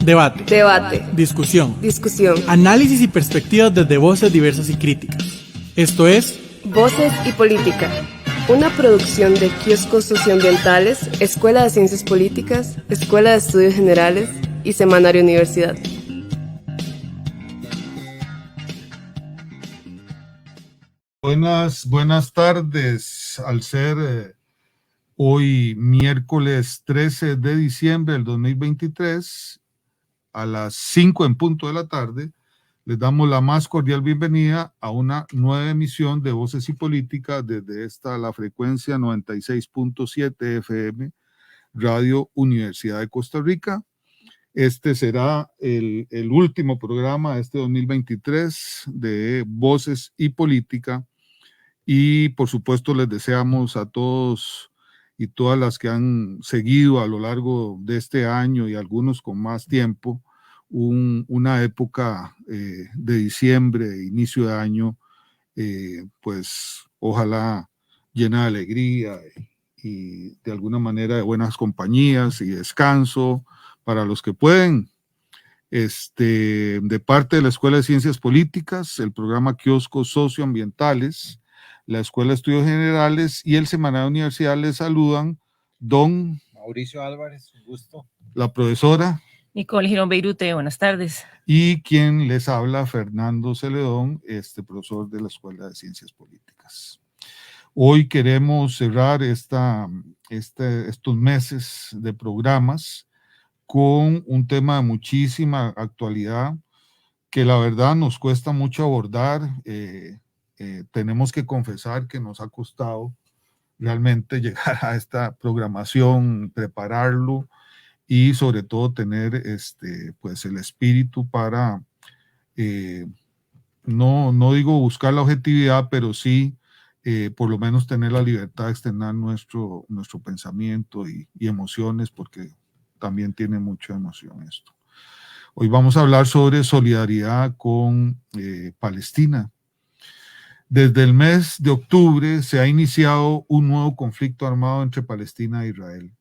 Debate. Discusión. Discusión. Análisis y perspectivas desde voces diversas y críticas. Esto es Voces y Política, una producción de Kioscos Socioambientales, Escuela de Ciencias Políticas, Escuela de Estudios Generales y Semanario Universidad. Buenas tardes. Al ser hoy miércoles 13 de diciembre del 2023, a las 5 en punto de la tarde, les damos la más cordial bienvenida a una nueva emisión de Voces y Política desde la frecuencia 96.7 FM, Radio Universidad de Costa Rica. Este será el último programa de este 2023 de Voces y Política. Y por supuesto les deseamos a todos y todas las que han seguido a lo largo de este año y algunos con más tiempo, una época de diciembre, inicio de año, pues ojalá llena de alegría y de alguna manera de buenas compañías y descanso para los que pueden. De parte de la Escuela de Ciencias Políticas, el programa Kioscos Socioambientales, la Escuela de Estudios Generales y el Semanario Universidad les saludan don Mauricio Álvarez, un gusto. La profesora Nicole Girón Beirute, buenas tardes. Y quien les habla, Fernando Celedón, profesor de la Escuela de Ciencias Políticas. Hoy queremos cerrar estos meses de programas con un tema de muchísima actualidad que la verdad nos cuesta mucho abordar. Tenemos que confesar que nos ha costado realmente llegar a esta programación, prepararlo y sobre todo tener pues el espíritu para, no digo buscar la objetividad, pero sí por lo menos tener la libertad de externar nuestro pensamiento y emociones, porque también tiene mucha emoción esto. Hoy vamos a hablar sobre solidaridad con Palestina. Desde el mes de octubre se ha iniciado un nuevo conflicto armado entre Palestina e Israel.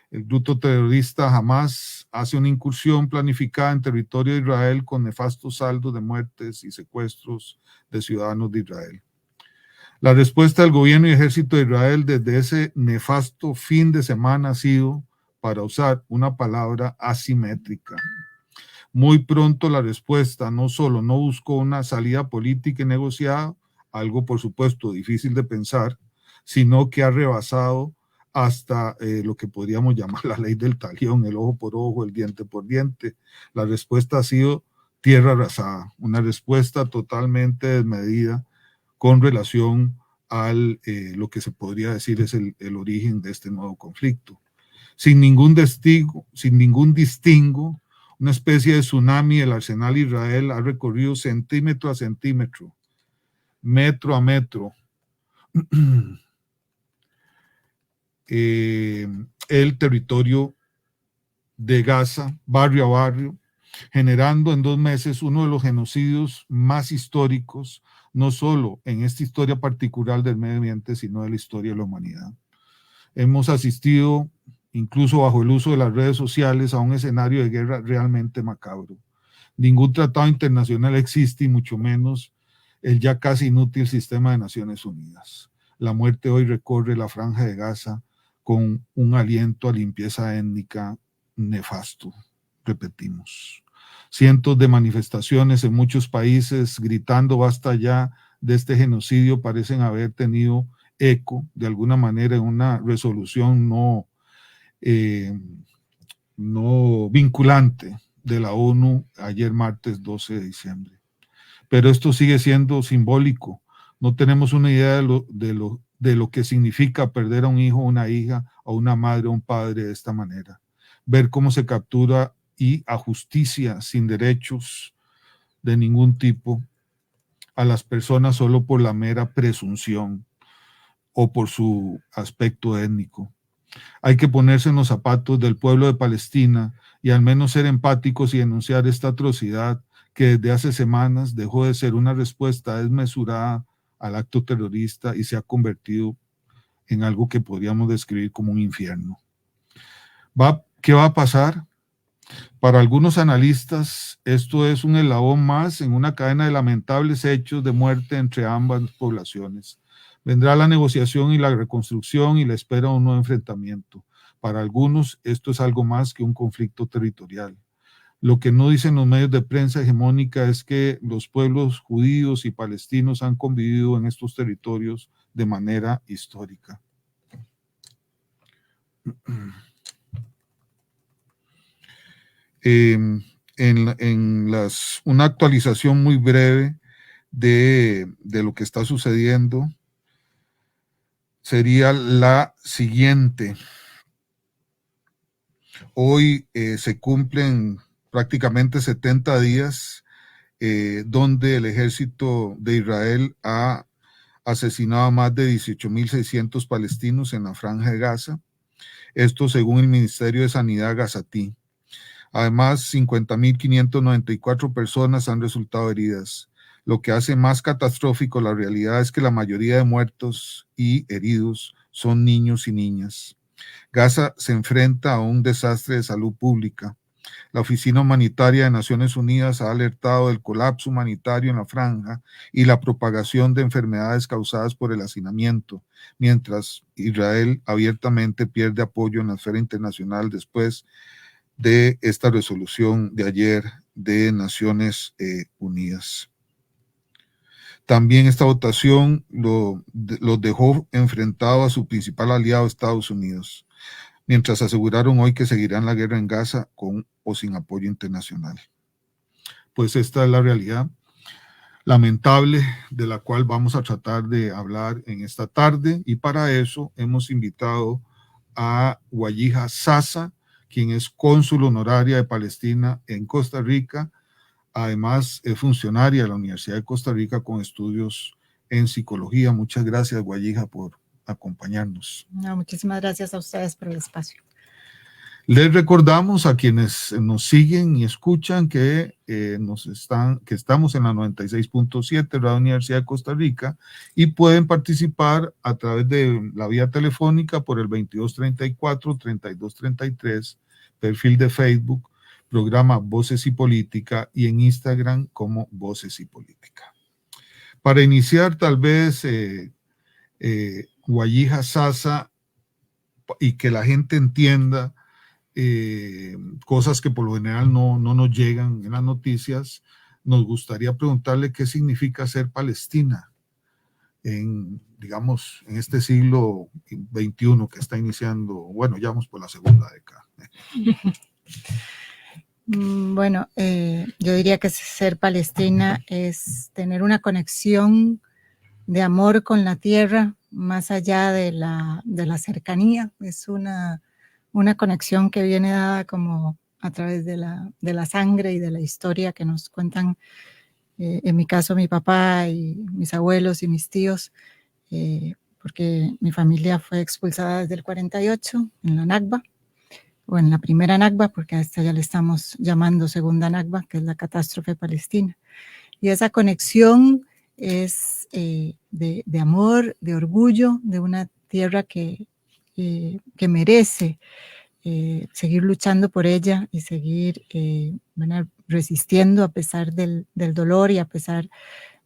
El grupo terrorista Hamas hace una incursión planificada en territorio de Israel con nefastos saldos de muertes y secuestros de ciudadanos de Israel. La respuesta del gobierno y ejército de Israel desde ese nefasto fin de semana ha sido, para usar una palabra, asimétrica. Muy pronto la respuesta no solo no buscó una salida política y negociada, algo por supuesto difícil de pensar, sino que ha rebasado hasta lo que podríamos llamar la ley del talión, el ojo por ojo, el diente por diente. La respuesta ha sido tierra arrasada, una respuesta totalmente desmedida con relación a lo que se podría decir es el origen de este nuevo conflicto. Sin ningún distingo, una especie de tsunami del arsenal Israel ha recorrido centímetro a centímetro, metro a metro, el territorio de Gaza, barrio a barrio, generando en 2 meses uno de los genocidios más históricos, no solo en esta historia particular del medio ambiente, sino de la historia de la humanidad. Hemos asistido, incluso bajo el uso de las redes sociales, a un escenario de guerra realmente macabro. Ningún tratado internacional existe, y mucho menos el ya casi inútil sistema de Naciones Unidas. La muerte hoy recorre la franja de Gaza con un aliento a limpieza étnica nefasto. Repetimos. Cientos de manifestaciones en muchos países gritando basta ya de este genocidio parecen haber tenido eco de alguna manera en una resolución no vinculante de la ONU ayer martes 12 de diciembre. Pero esto sigue siendo simbólico. No tenemos una idea de lo que significa perder a un hijo, una hija, a una madre, a un padre de esta manera. Ver cómo se captura y a justicia sin derechos de ningún tipo a las personas solo por la mera presunción o por su aspecto étnico. Hay que ponerse en los zapatos del pueblo de Palestina y al menos ser empáticos y denunciar esta atrocidad que desde hace semanas dejó de ser una respuesta desmesurada al acto terrorista y se ha convertido en algo que podríamos describir como un infierno. ¿Qué va a pasar? Para algunos analistas, esto es un eslabón más en una cadena de lamentables hechos de muerte entre ambas poblaciones. Vendrá la negociación y la reconstrucción y la espera de un nuevo enfrentamiento. Para algunos, esto es algo más que un conflicto territorial. Lo que no dicen los medios de prensa hegemónica es que los pueblos judíos y palestinos han convivido en estos territorios de manera histórica. Una actualización muy breve de lo que está sucediendo sería la siguiente. Hoy se cumplen prácticamente 70 días donde el ejército de Israel ha asesinado a más de 18.600 palestinos en la Franja de Gaza. Esto según el Ministerio de Sanidad gazatí. Además, 50.594 personas han resultado heridas. Lo que hace más catastrófico la realidad es que la mayoría de muertos y heridos son niños y niñas. Gaza se enfrenta a un desastre de salud pública. La Oficina Humanitaria de Naciones Unidas ha alertado del colapso humanitario en la franja y la propagación de enfermedades causadas por el hacinamiento, mientras Israel abiertamente pierde apoyo en la esfera internacional después de esta resolución de ayer de Naciones Unidas. También esta votación los dejó enfrentados a su principal aliado, Estados Unidos, mientras aseguraron hoy que seguirán la guerra en Gaza con o sin apoyo internacional. Pues esta es la realidad lamentable de la cual vamos a tratar de hablar en esta tarde, y para eso hemos invitado a Wajija Sasa, quien es cónsul honoraria de Palestina en Costa Rica. Además, es funcionaria de la Universidad de Costa Rica con estudios en psicología. Muchas gracias, Wajija, por acompañarnos. No, muchísimas gracias a ustedes por el espacio. Les recordamos a quienes nos siguen y escuchan que estamos en la 96.7 Radio Universidad de Costa Rica y pueden participar a través de la vía telefónica por el 2234-3233, perfil de Facebook, programa Voces y Política, y en Instagram como Voces y Política. Para iniciar, tal vez, Wajija Sasa, y que la gente entienda cosas que por lo general no nos llegan en las noticias, nos gustaría preguntarle qué significa ser Palestina digamos, en este siglo XXI que está iniciando, bueno, ya vamos por la segunda década. Bueno, yo diría que ser Palestina es tener una conexión de amor con la tierra, más allá de la cercanía. Es una conexión que viene dada como a través de la sangre y de la historia que nos cuentan, en mi caso, mi papá y mis abuelos y mis tíos, porque mi familia fue expulsada desde el 48 en la Nakba, o en la primera Nakba, porque a esta ya le estamos llamando segunda Nakba, que es la catástrofe palestina. Y esa conexión es de amor, de orgullo, de una tierra que merece seguir luchando por ella y seguir resistiendo a pesar del dolor y a pesar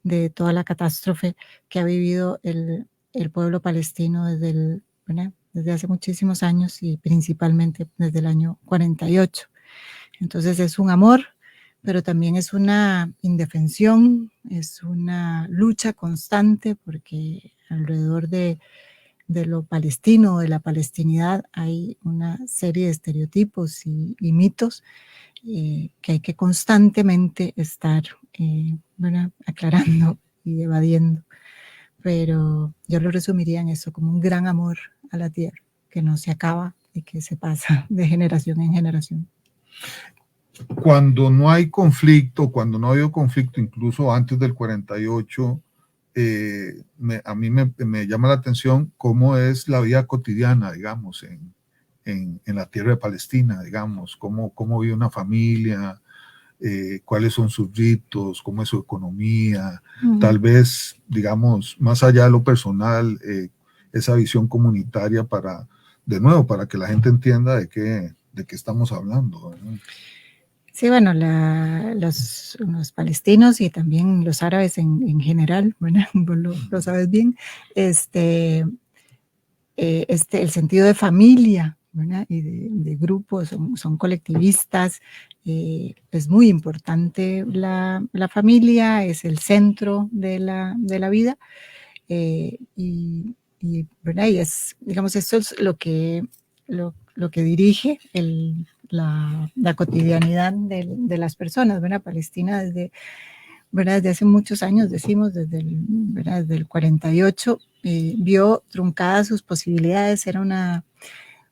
de toda la catástrofe que ha vivido el pueblo palestino desde hace muchísimos años y principalmente desde el año 48. Entonces es un amor, pero también es una indefensión, es una lucha constante, porque alrededor de lo palestino, de la palestinidad, hay una serie de estereotipos y mitos que hay que constantemente estar aclarando y evadiendo. Pero yo lo resumiría en eso, como un gran amor a la tierra, que no se acaba y que se pasa de generación en generación. Cuando no hay conflicto, cuando no ha habido conflicto, incluso antes del 48, a mí me llama la atención cómo es la vida cotidiana, digamos, en la tierra de Palestina, digamos, cómo vive una familia, cuáles son sus ritos, cómo es su economía, tal vez, digamos, más allá de lo personal, esa visión comunitaria para que la gente entienda de de qué estamos hablando, ¿verdad? Sí, bueno, los palestinos y también los árabes en general, ¿verdad? Vos lo sabes bien, el sentido de familia, ¿verdad? Y de grupos, son colectivistas, es muy importante la familia, es el centro de la vida, ¿verdad? Y digamos, esto es lo que dirige la cotidianidad de las personas, ¿verdad? Palestina ¿verdad? Desde hace muchos años, decimos, ¿verdad? Desde el 48, vio truncadas sus posibilidades, era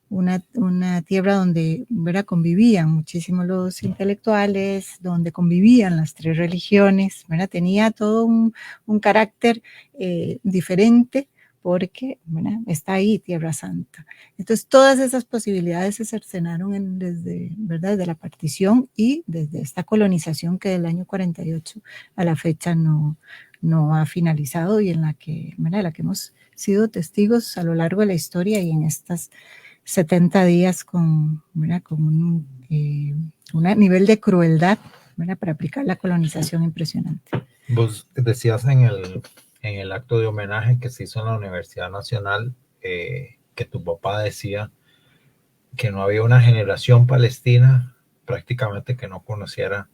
una tierra donde, ¿verdad? Convivían muchísimo los intelectuales, donde convivían las tres religiones, ¿verdad? Tenía todo un carácter diferente, porque, ¿verdad? Está ahí Tierra Santa. Entonces, todas esas posibilidades se cercenaron ¿verdad? Desde la partición y desde esta colonización que del año 48 a la fecha no ha finalizado, y en la que, ¿verdad? La que hemos sido testigos a lo largo de la historia y en estas 70 días con un nivel de crueldad, ¿verdad? Para aplicar la colonización impresionante. Vos decías en el acto de homenaje que se hizo en la Universidad Nacional, que tu papá decía que no había una generación palestina prácticamente que no conociera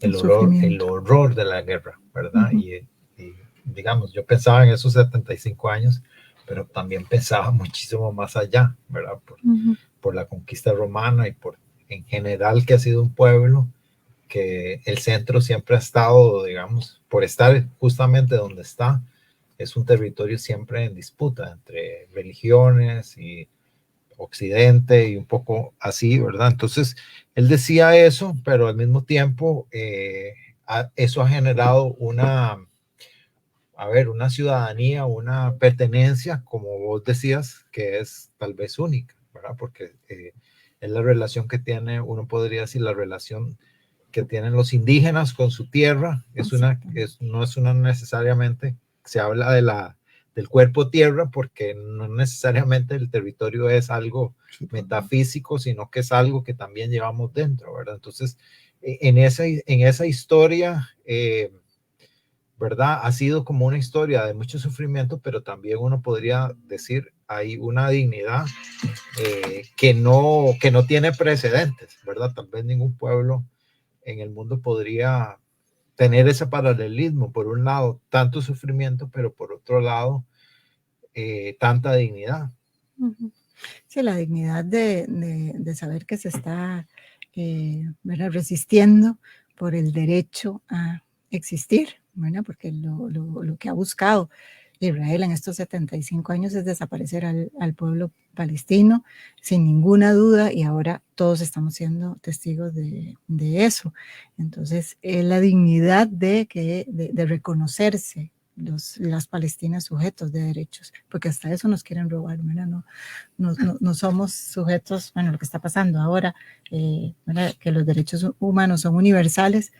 el horror de la guerra, ¿verdad? Uh-huh. Y digamos, yo pensaba en esos 75 años, pero también pensaba muchísimo más allá, ¿verdad? Por la conquista romana y por en general que ha sido un pueblo que el centro siempre ha estado, digamos, por estar justamente donde está, es un territorio siempre en disputa entre religiones y Occidente y un poco así, ¿verdad? Entonces, él decía eso, pero al mismo tiempo eso ha generado una ciudadanía, una pertenencia, como vos decías, que es tal vez única, ¿verdad? Porque es la relación que tiene, uno podría decir, la relación que tienen los indígenas con su tierra, no es una necesariamente, se habla del cuerpo tierra, porque no necesariamente el territorio es algo metafísico, sino que es algo que también llevamos dentro, ¿verdad? Entonces, en esa historia, ¿verdad? Ha sido como una historia de mucho sufrimiento, pero también uno podría decir hay una dignidad que no tiene precedentes, ¿verdad? Tal vez ningún pueblo en el mundo podría tener ese paralelismo. Por un lado, tanto sufrimiento, pero por otro lado, tanta dignidad. Sí, la dignidad de saber que se está ¿verdad? Resistiendo por el derecho a existir, ¿verdad? Porque lo que ha buscado Israel en estos 75 años es desaparecer al pueblo palestino, sin ninguna duda, y ahora todos estamos siendo testigos de eso. Entonces, la dignidad de reconocerse las palestinas sujetos de derechos, porque hasta eso nos quieren robar, ¿verdad? No somos sujetos, bueno, lo que está pasando ahora, que los derechos humanos son universales,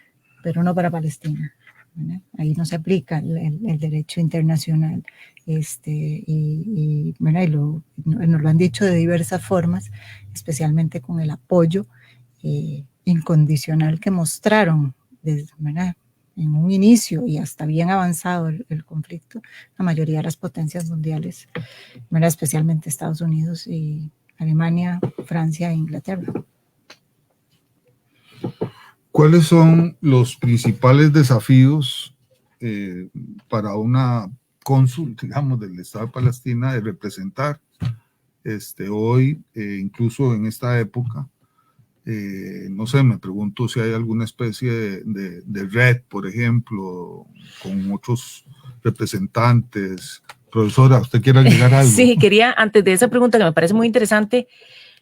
pero no para Palestina. ¿verdad? Ahí no se aplica el derecho internacional, y nos lo han dicho de diversas formas, especialmente con el apoyo incondicional que mostraron ¿verdad? En un inicio y hasta bien avanzado el conflicto, la mayoría de las potencias mundiales, ¿verdad? Especialmente Estados Unidos y Alemania, Francia e Inglaterra. ¿Cuáles son los principales desafíos para una cónsul, digamos, del Estado de Palestina de representar hoy, incluso en esta época? No sé, me pregunto si hay alguna especie de red, por ejemplo, con otros representantes. Profesora, ¿usted quiere agregar algo? Sí, quería, antes de esa pregunta que me parece muy interesante,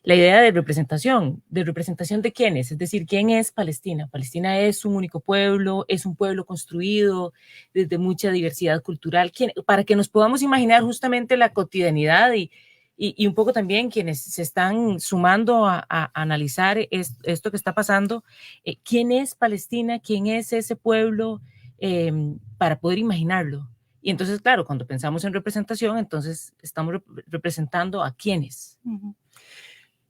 la idea de representación de quiénes, es decir, ¿quién es Palestina? Palestina es un único pueblo, es un pueblo construido desde mucha diversidad cultural, para que nos podamos imaginar justamente la cotidianidad y un poco también quienes se están sumando a analizar esto que está pasando, ¿quién es Palestina? ¿Quién es ese pueblo? Para poder imaginarlo. Y entonces, claro, cuando pensamos en representación, entonces estamos representando a quiénes.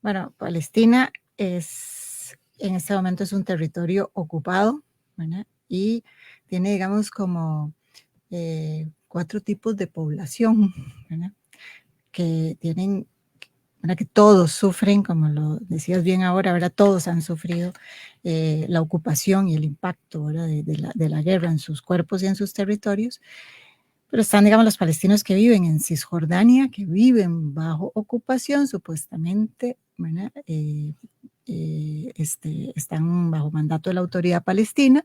Bueno, Palestina en este momento es un territorio ocupado, ¿verdad? Y tiene, digamos, como 4 tipos de población, ¿verdad? Que tienen, ¿verdad? Que todos sufren, como lo decías bien ahora, ¿verdad? Todos han sufrido la ocupación y el impacto, ¿verdad? De la guerra en sus cuerpos y en sus territorios. Pero están, digamos, los palestinos que viven en Cisjordania, que viven bajo ocupación, supuestamente, ¿verdad? Están bajo mandato de la autoridad palestina,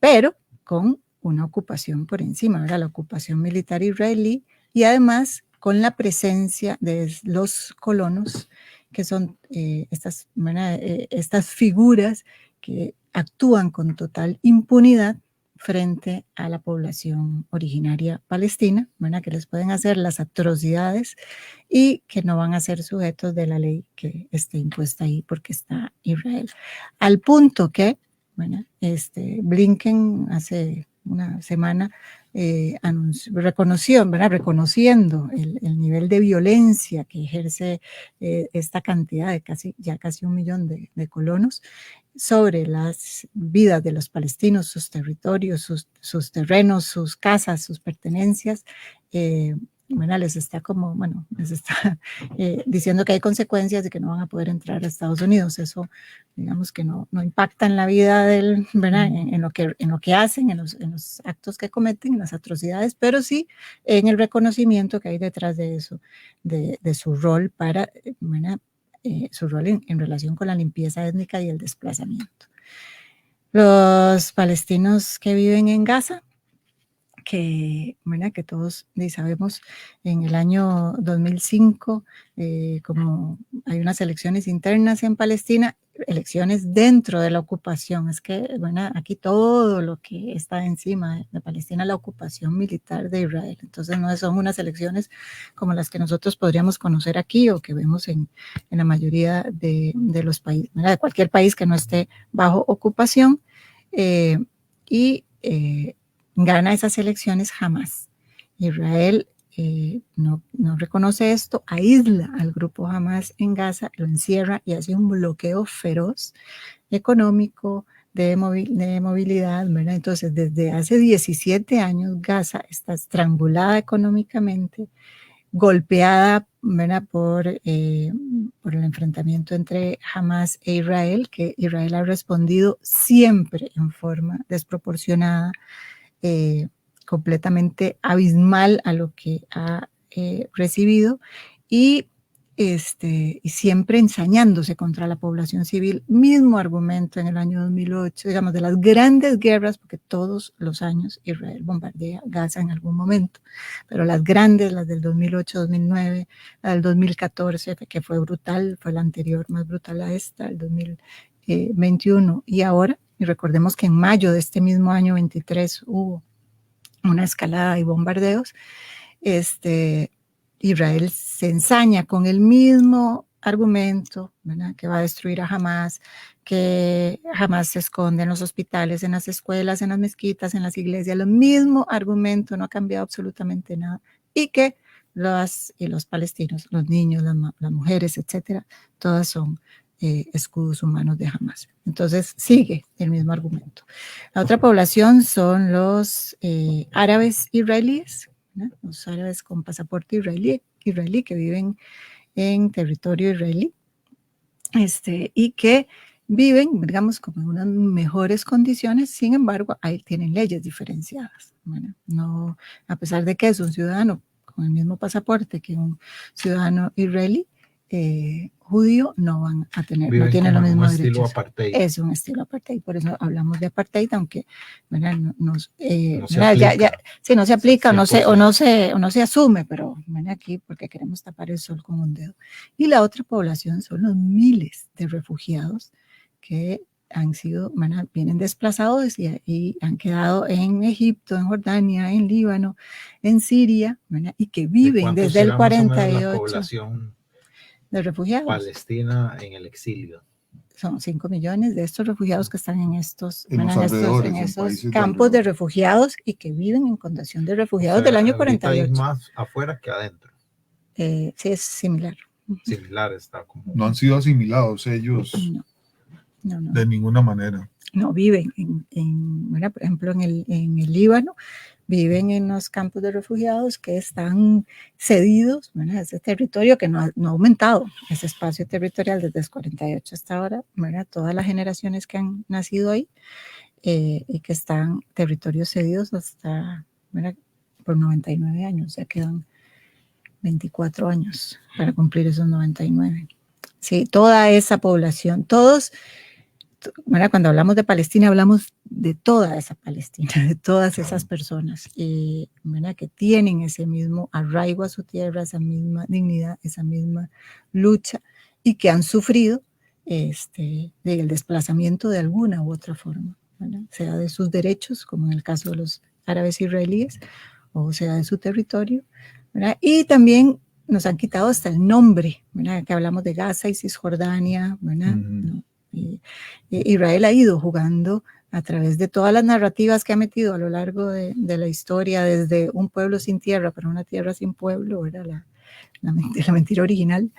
pero con una ocupación por encima, ¿verdad? La ocupación militar israelí, y además con la presencia de los colonos, que son estas figuras que actúan con total impunidad frente a la población originaria palestina, ¿verdad? Que les pueden hacer las atrocidades y que no van a ser sujetos de la ley que esté impuesta ahí porque está Israel. Al punto que, ¿verdad? Blinken hace una semana reconociendo el nivel de violencia que ejerce esta cantidad de casi 1 millón de colonos sobre las vidas de los palestinos, sus territorios, sus terrenos, sus casas, sus pertenencias. Les está diciendo que hay consecuencias y que no van a poder entrar a Estados Unidos. Eso, digamos que no impacta en la vida del, ¿verdad? En lo que hacen, en los actos que cometen, en las atrocidades, pero sí en el reconocimiento que hay detrás de eso, de su rol para, ¿verdad? Su rol en relación con la limpieza étnica y el desplazamiento. Los palestinos que viven en Gaza, que todos sabemos, en el año 2005, como hay unas elecciones internas en Palestina, elecciones dentro de la ocupación, es que aquí todo lo que está encima de Palestina es la ocupación militar de Israel, entonces no son unas elecciones como las que nosotros podríamos conocer aquí o que vemos en la mayoría de los países, de cualquier país que no esté bajo ocupación, gana esas elecciones Hamás. Israel no reconoce esto, aísla al grupo Hamás en Gaza, lo encierra y hace un bloqueo feroz económico, de movilidad, ¿verdad? Entonces, desde hace 17 años, Gaza está estrangulada económicamente, golpeada, ¿verdad? Por el enfrentamiento entre Hamás e Israel, que Israel ha respondido siempre en forma desproporcionada, completamente abismal a lo que ha recibido, y siempre ensañándose contra la población civil. Mismo argumento en el año 2008, digamos, de las grandes guerras, porque todos los años Israel bombardea Gaza en algún momento, pero las grandes, las del 2008, 2009, la del 2014, que fue brutal, fue la anterior más brutal a esta, el 2021, y ahora, y recordemos que en mayo de este mismo año 23 hubo una escalada y bombardeos, Israel se ensaña con el mismo argumento, ¿verdad? Que va a destruir a Hamás, que Hamás se esconde en los hospitales, en las escuelas, en las mezquitas, en las iglesias, el mismo argumento, no ha cambiado absolutamente nada, y que los palestinos, los niños, las mujeres, etcétera, todas son escudos humanos de Hamás. Entonces sigue el mismo argumento. La otra población son los árabes israelíes, ¿no? Los árabes con pasaporte israelí que viven en territorio israelí, y que viven, digamos, como en unas mejores condiciones. Sin embargo, ahí tienen leyes diferenciadas. Bueno, no, a pesar de que es un ciudadano con el mismo pasaporte que un ciudadano israelí, judío, no van a tener, no tienen los mismos derechos. Es un estilo apartheid, por eso hablamos de apartheid, aunque no se aplica o no se asume, pero aquí porque queremos tapar el sol con un dedo. Y la otra población son los miles de refugiados que vienen desplazados y han quedado en Egipto, en Jordania, en Líbano, en Siria, y que viven desde el 48 de refugiados. Palestina en el exilio. Son 5 millones de estos refugiados que están en estos campos de refugiados y que viven en condición de refugiados, del año 48. Hay más afuera que adentro. Sí, es similar. similar, está como... No han sido asimilados ellos No. de ninguna manera. No viven mira, por ejemplo, en el Líbano, viven en los campos de refugiados que están cedidos, ¿verdad? Ese territorio que no ha aumentado, ese espacio territorial desde el 48 hasta ahora, ¿verdad? Todas las generaciones que han nacido ahí y que están territorios cedidos hasta, ¿verdad? Por 99 años, ya quedan 24 años para cumplir esos 99. Sí, toda esa población, todos... Bueno, cuando hablamos de Palestina, hablamos de toda esa Palestina, de todas esas personas ¿verdad? Que tienen ese mismo arraigo a su tierra, esa misma dignidad, esa misma lucha y que han sufrido del desplazamiento de alguna u otra forma, ¿verdad? Sea de sus derechos, como en el caso de los árabes israelíes, o sea de su territorio, ¿verdad? Y también nos han quitado hasta el nombre, ¿verdad? Que hablamos de Gaza y Cisjordania, ¿verdad? ¿No? Israel ha ido jugando a través de todas las narrativas que ha metido a lo largo de la historia, desde un pueblo sin tierra para una tierra sin pueblo, era la mentira original,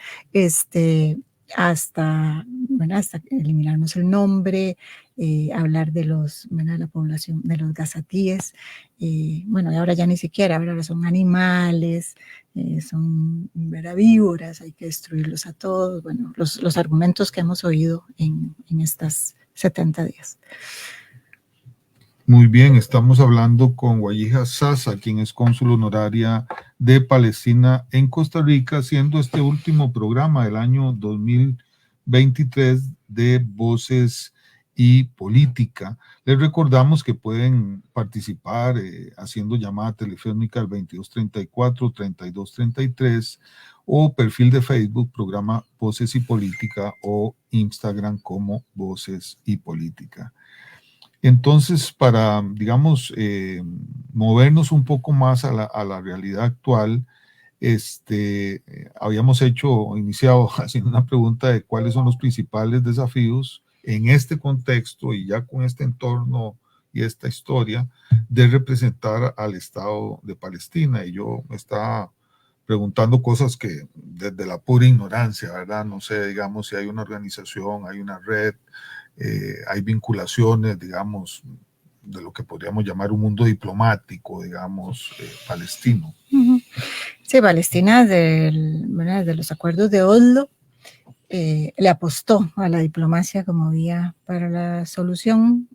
hasta eliminarnos el nombre, hablar de la población, de los gazatíes, bueno, y ahora ya ni siquiera, ahora son animales, son víboras, hay que destruirlos a todos, bueno, los argumentos que hemos oído en estas 70 días. Muy bien, estamos hablando con Wajida Sasa, quien es cónsul honoraria de Palestina en Costa Rica, haciendo este último programa del año 2023 de Voces y Política. Les recordamos que pueden participar haciendo llamada telefónica al 2234-3233 o perfil de Facebook, programa Voces y Política, o Instagram como Voces y Política. Entonces, para, digamos, movernos un poco más a la realidad actual, habíamos iniciado haciendo una pregunta de cuáles son los principales desafíos en este contexto y ya con este entorno y esta historia de representar al Estado de Palestina. Y yo me estaba preguntando cosas que desde la pura ignorancia, ¿verdad? No sé, digamos, si hay una organización, hay una red, hay vinculaciones, digamos, de lo que podríamos llamar un mundo diplomático, digamos, palestino. Sí, Palestina, desde los acuerdos de Oslo, le apostó a la diplomacia como vía para la solución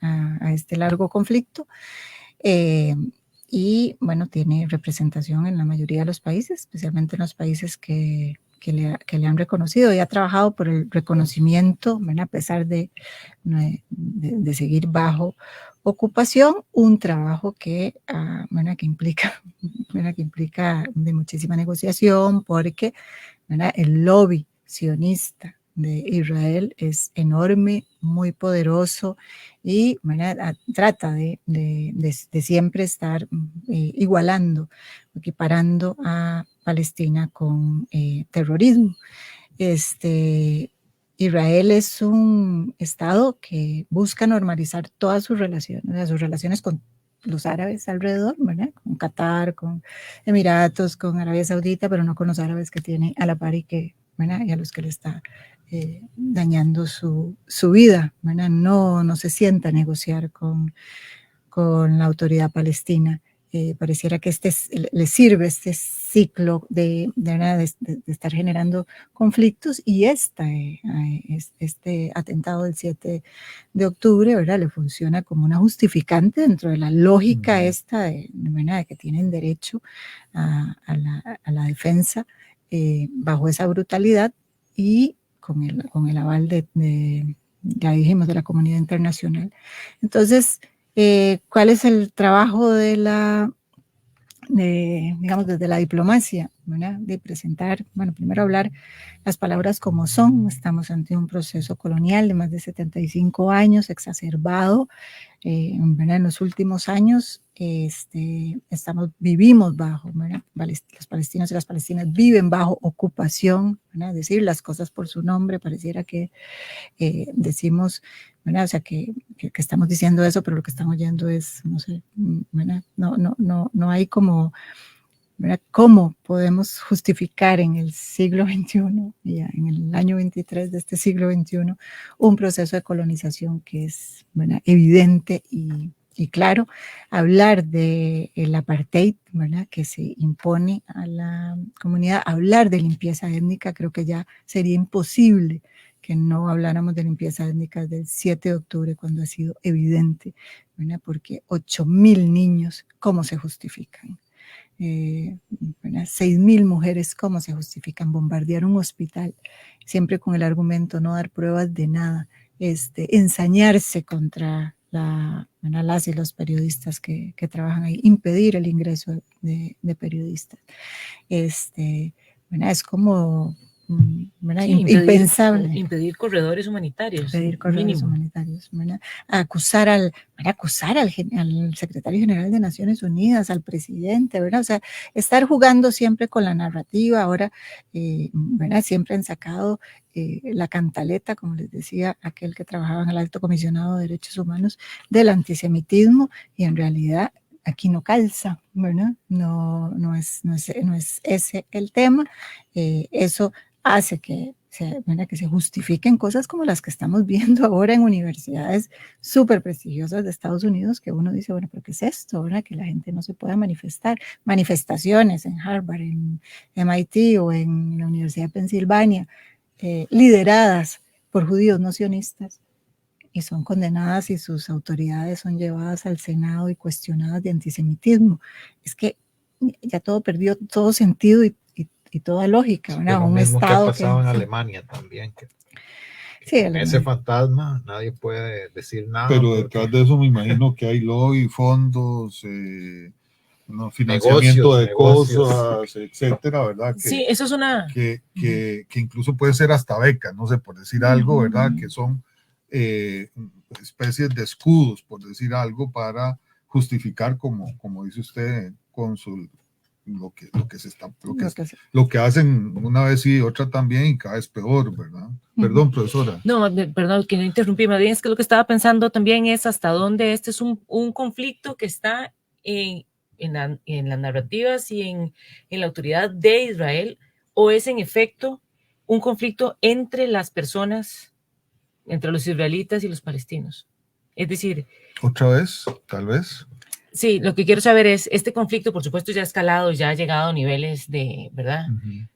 a este largo conflicto. Y bueno, tiene representación en la mayoría de los países, especialmente en los países que le han reconocido y ha trabajado por el reconocimiento, ¿verdad? A pesar de seguir bajo ocupación, un trabajo que implica de muchísima negociación, porque, ¿verdad? El lobby sionista de Israel es enorme, muy poderoso y, ¿verdad? Trata de siempre estar igualando, equiparando a Palestina con terrorismo. Israel es un estado que busca normalizar todas sus relaciones con los árabes alrededor, ¿verdad? Con Qatar, con Emiratos, con Arabia Saudita, pero no con los árabes que tiene a la par y a los que le está dañando su vida, ¿verdad? No se sienta a negociar con la autoridad palestina. Pareciera que le sirve este ciclo de estar generando conflictos, y este atentado del 7 de octubre, ¿verdad? Le funciona como una justificante dentro de la lógica esta de que tienen derecho a la defensa bajo esa brutalidad y con el aval ya dijimos, de la comunidad internacional. Entonces, ¿cuál es el trabajo digamos, desde la diplomacia, ¿verdad? De presentar, bueno, primero hablar las palabras como son. Estamos ante un proceso colonial de más de 75 años, exacerbado, ¿verdad? En los últimos años vivimos bajo, ¿verdad? Los palestinos y las palestinas viven bajo ocupación, ¿verdad? Decir las cosas por su nombre, pareciera que decimos, ¿verdad? O sea, que estamos diciendo eso, pero lo que estamos oyendo es, no sé, ¿verdad? No hay como ¿verdad? ¿Cómo podemos justificar en el siglo XXI, ya en el año 23 de este siglo XXI, un proceso de colonización que es, ¿verdad?, evidente y claro? Hablar del apartheid, ¿verdad?, que se impone a la comunidad, hablar de limpieza étnica, creo que ya sería imposible que no habláramos de limpieza étnica desde el 7 de octubre, cuando ha sido evidente, ¿verdad?, porque 8.000 niños, ¿cómo se justifican? 6.000 mujeres, ¿cómo se justifican? Bombardear un hospital, siempre con el argumento no dar pruebas de nada, ensañarse contra las y los periodistas que trabajan ahí, impedir el ingreso de periodistas. Es como Sí, impensable. impedir corredores humanitarios. Impedir corredores humanitarios. Acusar al secretario general de Naciones Unidas, al presidente, ¿verdad? O sea, estar jugando siempre con la narrativa. Ahora, ¿verdad?, siempre han sacado la cantaleta, como les decía aquel que trabajaba en el Alto Comisionado de Derechos Humanos, del antisemitismo, y en realidad aquí no calza, ¿verdad? No es ese el tema. Eso hace que se justifiquen cosas como las que estamos viendo ahora en universidades súper prestigiosas de Estados Unidos, que uno dice, bueno, pero ¿qué es esto? ¿Verdad? Que la gente no se pueda manifestar. Manifestaciones en Harvard, en MIT o en la Universidad de Pensilvania, lideradas por judíos no sionistas, y son condenadas y sus autoridades son llevadas al Senado y cuestionadas de antisemitismo. Es que ya todo perdió todo sentido y toda lógica, ¿verdad? Lo mismo que ha pasado en Alemania también, que sí, con ese fantasma nadie puede decir nada. Pero detrás de eso me imagino que hay lobby, fondos, financiamiento de cosas, etcétera, ¿verdad? Que, sí, eso es una... que incluso puede ser hasta becas, no sé, por decir algo, ¿verdad? Que son especies de escudos, por decir algo, para justificar, como dice usted, cónsul, lo que hacen una vez sí, otra también, y cada vez peor, ¿verdad? Perdón, profesora. No, perdón que no interrumpí, más bien es que lo que estaba pensando también es hasta dónde este es un conflicto que está en las narrativas y en la autoridad de Israel, o es en efecto un conflicto entre las personas, entre los israelitas y los palestinos. Es decir... ¿Otra vez? Tal vez. Sí, lo que quiero saber es, este conflicto, por supuesto, ya ha escalado, ya ha llegado a niveles de, ¿verdad?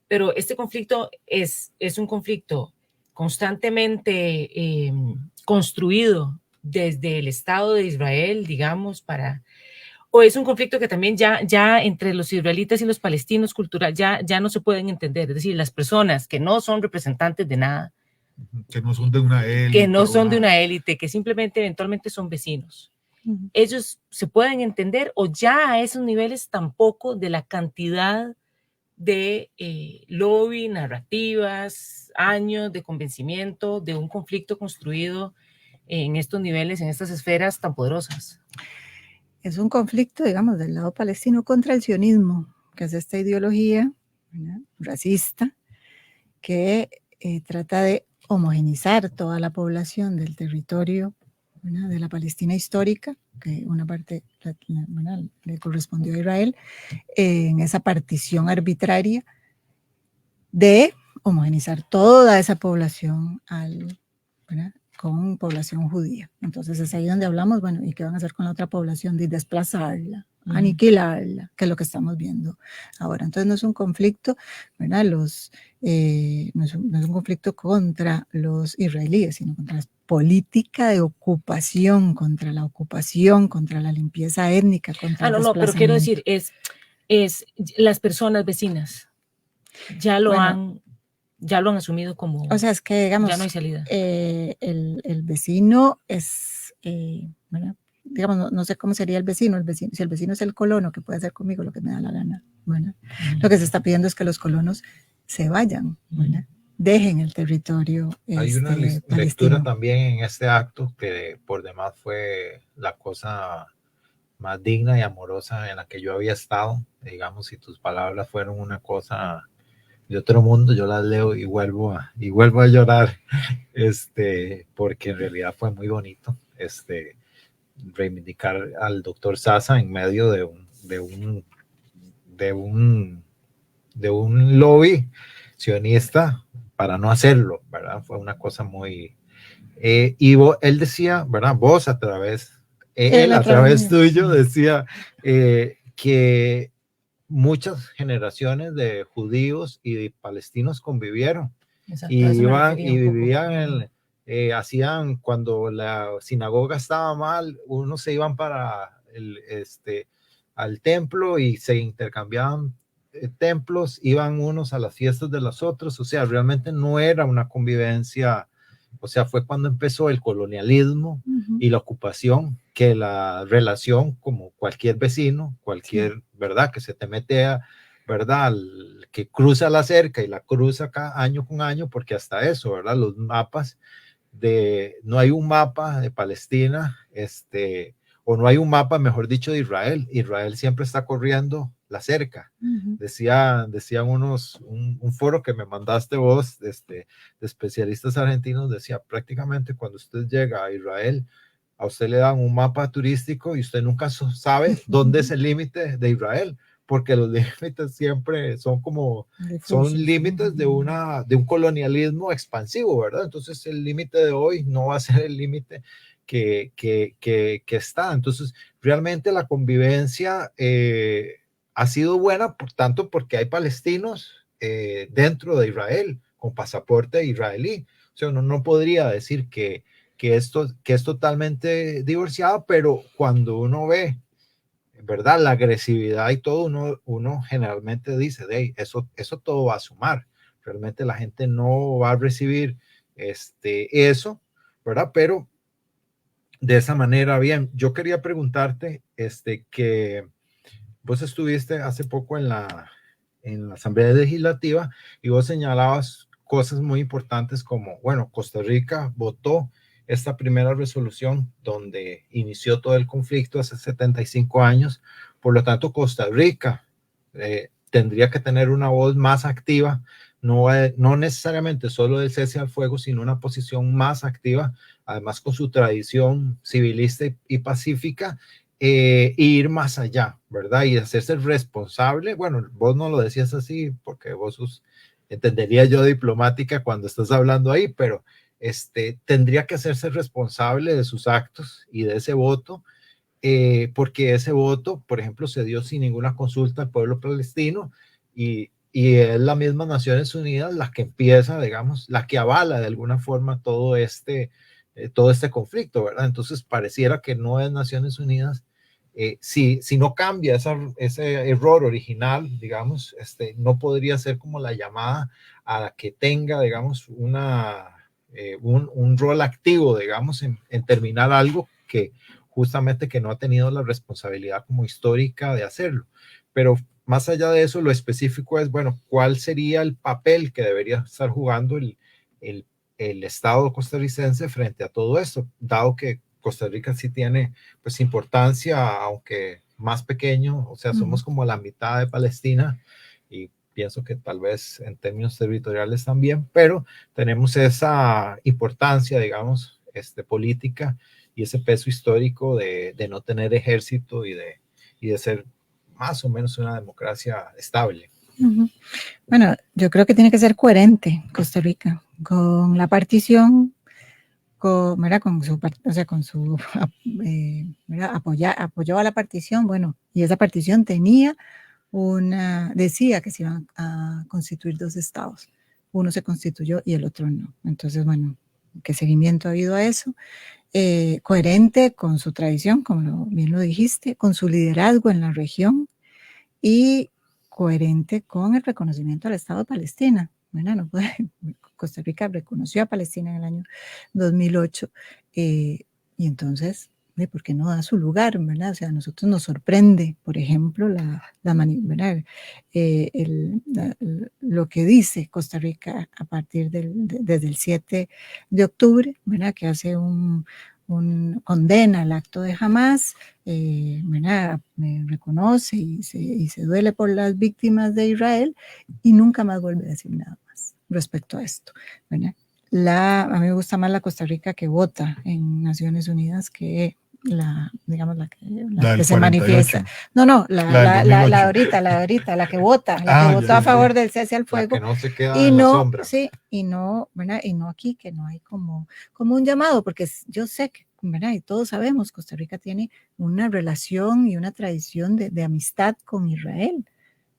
Pero este conflicto es un conflicto constantemente construido desde el Estado de Israel, digamos, o es un conflicto que también ya entre los israelitas y los palestinos cultural ya no se pueden entender, es decir, las personas que no son representantes de nada, que no son de una élite, que simplemente eventualmente son vecinos. Ellos se pueden entender, o ya a esos niveles tampoco, de la cantidad de lobby, narrativas, años de convencimiento de un conflicto construido en estos niveles, en estas esferas tan poderosas. Es un conflicto, digamos, del lado palestino contra el sionismo, que es esta ideología, ¿verdad?, racista, que trata de homogenizar toda la población del territorio, ¿verdad?, de la Palestina histórica, que una parte le correspondió a Israel, en esa partición arbitraria de homogenizar toda esa población ¿verdad?, con población judía. Entonces es ahí donde hablamos, bueno, ¿y qué van a hacer con la otra población? De desplazarla, aniquilarla, que es lo que estamos viendo ahora. Entonces no es un conflicto, ¿verdad?, no es un conflicto contra los israelíes, sino contra la política de ocupación, contra la ocupación, contra la limpieza étnica, contra el desplazamiento. Pero quiero decir, es las personas vecinas ya lo han asumido como... O sea, es que, digamos, ya no hay salida. El vecino es, bueno, digamos, no sé cómo sería el vecino, si el vecino es el colono, que puede hacer conmigo lo que me da la gana, bueno, lo que se está pidiendo es que los colonos se vayan, bueno, dejen el territorio. Hay una lectura también en este acto que por demás fue la cosa más digna y amorosa en la que yo había estado. Digamos, si tus palabras fueron una cosa de otro mundo, yo las leo y vuelvo a llorar, porque en realidad fue muy bonito, reivindicar al doctor Sasa en medio de de un lobby sionista para no hacerlo, ¿verdad? Fue una cosa muy... él decía, ¿verdad? Vos él a través tuyo decía que muchas generaciones de judíos y de palestinos convivieron. Exacto, Y a eso me iban refería y un poco. vivían hacían, cuando la sinagoga estaba mal, unos se iban para al templo y se intercambiaban templos, iban unos a las fiestas de los otros, o sea, realmente no era una convivencia, o sea, fue cuando empezó el colonialismo y la ocupación, que la relación, como cualquier vecino, cualquier, ¿verdad? Que se te mete a, ¿verdad? Que cruza la cerca y la cruza acá año con año, porque hasta eso, ¿verdad? Los mapas no hay un mapa de Palestina, o no hay un mapa, mejor dicho, de Israel. Israel siempre está corriendo la cerca. Decían un foro que me mandaste vos, de especialistas argentinos, decía prácticamente cuando usted llega a Israel, a usted le dan un mapa turístico y usted nunca sabe dónde es el límite de Israel, porque los límites siempre son límites de un colonialismo expansivo, ¿verdad? Entonces el límite de hoy no va a ser el límite que está. Entonces realmente la convivencia ha sido buena, por tanto, porque hay palestinos dentro de Israel con pasaporte israelí. O sea, uno no podría decir que es totalmente divorciado, pero cuando uno ve, ¿verdad? La agresividad y todo, uno generalmente dice, hey, eso todo va a sumar. Realmente la gente no va a recibir eso, ¿verdad? Pero de esa manera, bien, yo quería preguntarte, que vos estuviste hace poco en la Asamblea Legislativa y vos señalabas cosas muy importantes como, bueno, Costa Rica votó esta primera resolución donde inició todo el conflicto hace 75 años. Por lo tanto, Costa Rica tendría que tener una voz más activa, no necesariamente solo del cese al fuego, sino una posición más activa, además con su tradición civilista y pacífica, e ir más allá, ¿verdad? Y hacerse responsable. Bueno, vos no lo decías así porque vos entendería yo diplomática cuando estás hablando ahí, pero tendría que hacerse responsable de sus actos y de ese voto, porque ese voto, por ejemplo, se dio sin ninguna consulta al pueblo palestino y es la misma Naciones Unidas la que empieza, digamos, la que avala de alguna forma todo este conflicto, ¿verdad? Entonces pareciera que no es Naciones Unidas. Si no cambia ese error original, digamos, no podría ser como la llamada a la que tenga, digamos, un rol activo, digamos, en terminar algo que justamente que no ha tenido la responsabilidad como histórica de hacerlo. Pero más allá de eso, lo específico es, bueno, ¿cuál sería el papel que debería estar jugando el Estado costarricense frente a todo esto, dado que Costa Rica sí tiene pues importancia, aunque más pequeño, o sea, somos como la mitad de Palestina y pienso que tal vez en términos territoriales también, pero tenemos esa importancia, digamos, política y ese peso histórico de no tener ejército y de ser más o menos una democracia estable. Bueno, yo creo que tiene que ser coherente Costa Rica con la partición, apoyó a la partición, bueno, y esa partición decía que se iban a constituir dos estados. Uno se constituyó y el otro no. Entonces, bueno, ¿qué seguimiento ha habido a eso? Coherente con su tradición, como bien lo dijiste, con su liderazgo en la región y coherente con el reconocimiento al Estado de Palestina. Bueno, Costa Rica reconoció a Palestina en el año 2008 y entonces, ¿por qué no da su lugar? ¿Verdad? O sea, a nosotros nos sorprende, por ejemplo, lo que dice Costa Rica a partir desde el 7 de octubre, ¿verdad? Que hace condena el acto de Hamás, me reconoce y se duele por las víctimas de Israel y nunca más vuelve a decir nada más respecto a esto, ¿verdad? A mí me gusta más la Costa Rica que vota en Naciones Unidas que digamos, la La que del se manifiesta. 48. No, La del la 2008. de ahorita, la que vota, la que votó ya, a favor del cese al La fuego. que no se queda Y en la no, sombra. sí, y no, ¿verdad? Y no aquí, que no hay como un llamado, porque yo sé que, ¿verdad? Y todos sabemos, Costa Rica tiene una relación y una tradición de amistad con Israel,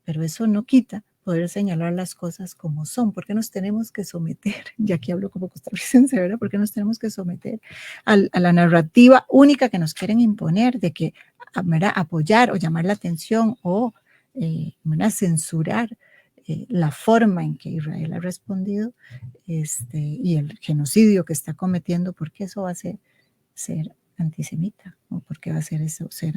pero eso no quita poder señalar las cosas como son. ¿Por qué nos tenemos que someter? Y aquí hablo como costarricense, ¿verdad? ¿Por qué nos tenemos que someter a la narrativa única que nos quieren imponer de que, ¿verdad?, apoyar o llamar la atención o ¿verdad?, censurar la forma en que Israel ha respondido y el genocidio que está cometiendo? Porque eso va a ser antisemita, o porque va a ser eso, ser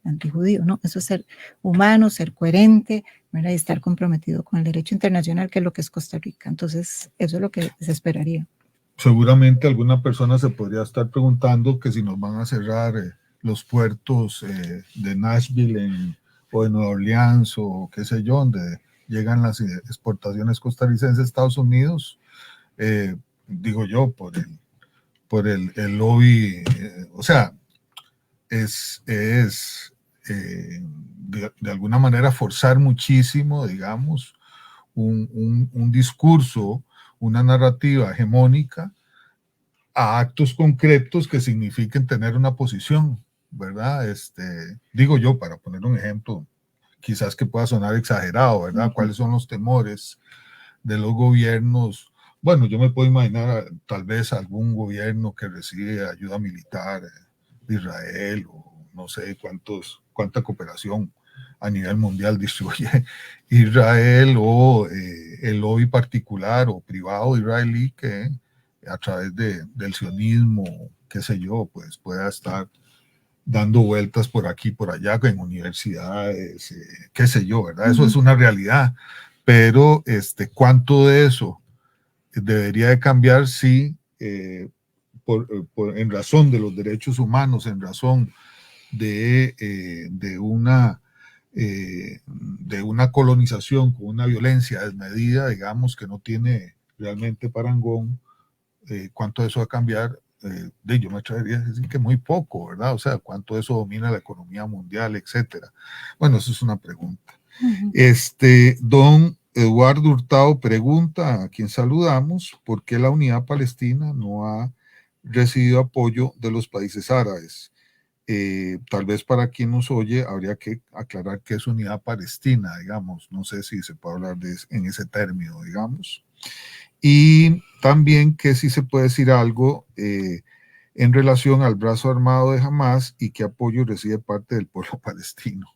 antijudío, ¿no? Eso es ser humano, ser coherente, ¿verdad?, y estar comprometido con el derecho internacional, que es lo que es Costa Rica. Entonces, eso es lo que se esperaría. Seguramente alguna persona se podría estar preguntando que si nos van a cerrar los puertos de Nashville o de Nueva Orleans o qué sé yo, donde llegan las exportaciones costarricenses a Estados Unidos, digo yo, por el lobby, o sea, de alguna manera forzar muchísimo, digamos, un discurso, una narrativa hegemónica a actos concretos que signifiquen tener una posición, ¿verdad? Digo yo, para poner un ejemplo, quizás que pueda sonar exagerado, ¿verdad? ¿Cuáles son los temores de los gobiernos? Bueno, yo me puedo imaginar tal vez algún gobierno que recibe ayuda militar de Israel, o no sé cuánta cooperación a nivel mundial distribuye Israel, o el lobby particular o privado israelí que a través del sionismo, qué sé yo, pues pueda estar dando vueltas por aquí, por allá, en universidades, qué sé yo, ¿verdad? Eso es una realidad, pero ¿cuánto de eso debería de cambiar si en razón de los derechos humanos, en razón de una colonización con una violencia desmedida, digamos, que no tiene realmente parangón? ¿Cuánto de eso va a cambiar? Yo me atrevería a decir que muy poco, ¿verdad? O sea, ¿cuánto de eso domina la economía mundial, etcétera? Bueno, eso es una pregunta. Don Eduardo Hurtado pregunta, a quien saludamos, ¿por qué la Unidad Palestina no ha recibido apoyo de los países árabes? Tal vez para quien nos oye habría que aclarar qué es Unidad Palestina, digamos. No sé si se puede hablar en ese término, digamos. Y también que si se puede decir algo en relación al brazo armado de Hamás y qué apoyo recibe parte del pueblo palestino.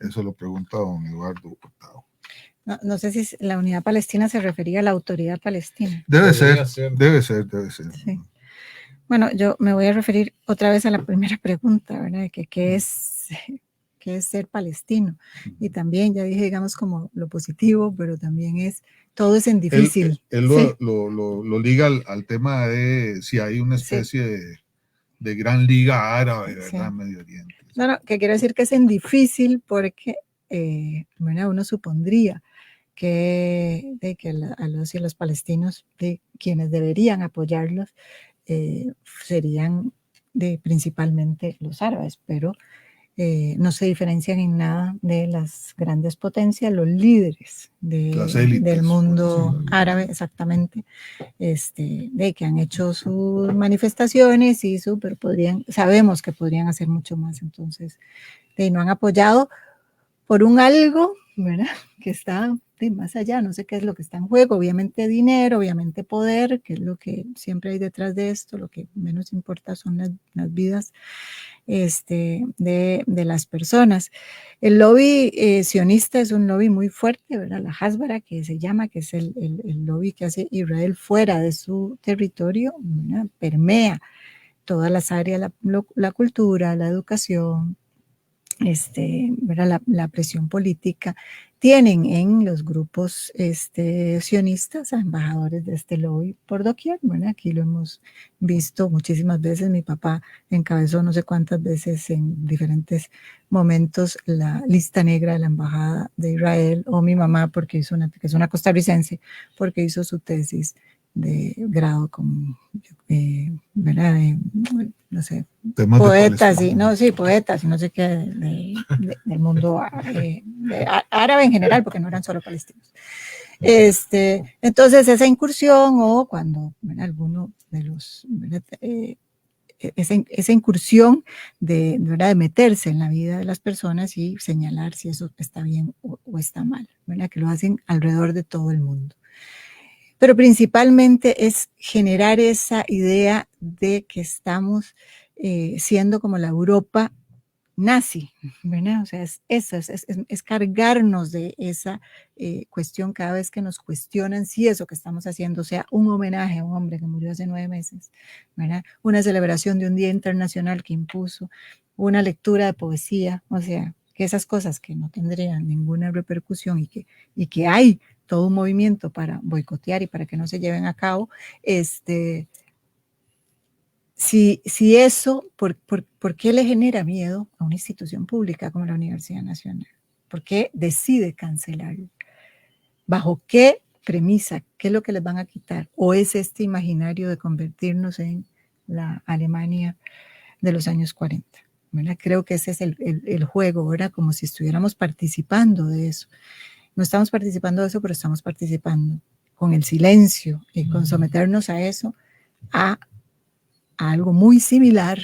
Eso lo pregunta don Eduardo Hurtado. No sé si la Unidad Palestina se refería a la Autoridad Palestina. Debe ser. Sí. Bueno, yo me voy a referir otra vez a la primera pregunta, ¿verdad? ¿Qué es ser palestino? Y también ya dije, digamos, como lo positivo, pero también todo es en difícil. Él ¿sí? lo liga al tema de si hay una especie de gran liga árabe, ¿verdad? Sí. Medio Oriente. No, que quiero decir que es en difícil porque uno supondría que a los y los palestinos, quienes deberían apoyarlos, serían principalmente los árabes, pero no se diferencian en nada de las grandes potencias, los líderes del mundo árabe, exactamente, que han hecho sus manifestaciones pero sabemos que podrían hacer mucho más. Entonces, no han apoyado por un algo, ¿verdad?, que está más allá, no sé qué es lo que está en juego, obviamente dinero, obviamente poder, que es lo que siempre hay detrás de esto. Lo que menos importa son las vidas de las personas. El lobby sionista es un lobby muy fuerte, ¿verdad? La Hasbara, que se llama, que es el lobby que hace Israel fuera de su territorio, ¿verdad?, permea todas las áreas, la cultura, la educación, ¿verdad?, la presión política. Tienen en los grupos sionistas a embajadores de este lobby por doquier, ¿verdad? Aquí lo hemos visto muchísimas veces. Mi papá encabezó no sé cuántas veces en diferentes momentos la lista negra de la embajada de Israel, o mi mamá, que es una costarricense, porque hizo su tesis grado con, ¿verdad? No sé, Temas de poetas Palestina. poetas y no sé qué del mundo árabe en general, porque no eran solo palestinos. Entonces esa incursión o cuando, ¿verdad? Alguno de los, ¿verdad? Esa incursión ¿verdad? De meterse en la vida de las personas y señalar si eso está bien o está mal, ¿verdad? Que lo hacen alrededor de todo el mundo. Pero principalmente es generar esa idea de que estamos siendo como la Europa nazi, ¿verdad? O sea, es cargarnos de esa cuestión cada vez que nos cuestionan si eso que estamos haciendo sea un homenaje a un hombre que murió hace 9 meses, ¿verdad? Una celebración de un día internacional que impuso, una lectura de poesía, o sea, que esas cosas que no tendrían ninguna repercusión y que hay todo un movimiento para boicotear y para que no se lleven a cabo, si eso, ¿por qué le genera miedo a una institución pública como la Universidad Nacional? ¿Por qué decide cancelarlo? ¿Bajo qué premisa? ¿Qué es lo que les van a quitar? ¿O es este imaginario de convertirnos en la Alemania de los años 40? ¿Verdad? Creo que ese es el juego, ¿verdad? Como si estuviéramos participando de eso. No estamos participando de eso, pero estamos participando con el silencio y con someternos a eso, a algo muy similar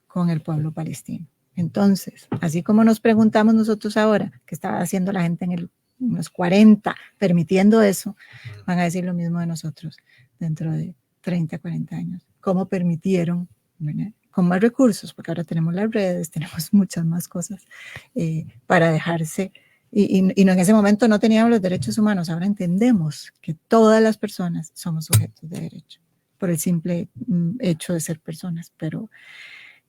con el pueblo palestino. Entonces, así como nos preguntamos nosotros ahora, ¿qué estaba haciendo la gente en los 40 permitiendo eso? Van a decir lo mismo de nosotros dentro de 30, 40 años. ¿Cómo permitieron, ¿verdad? Con más recursos? Porque ahora tenemos las redes, tenemos muchas más cosas para dejarse. Y en ese momento no teníamos los derechos humanos. Ahora entendemos que todas las personas somos sujetos de derecho por el simple hecho de ser personas, pero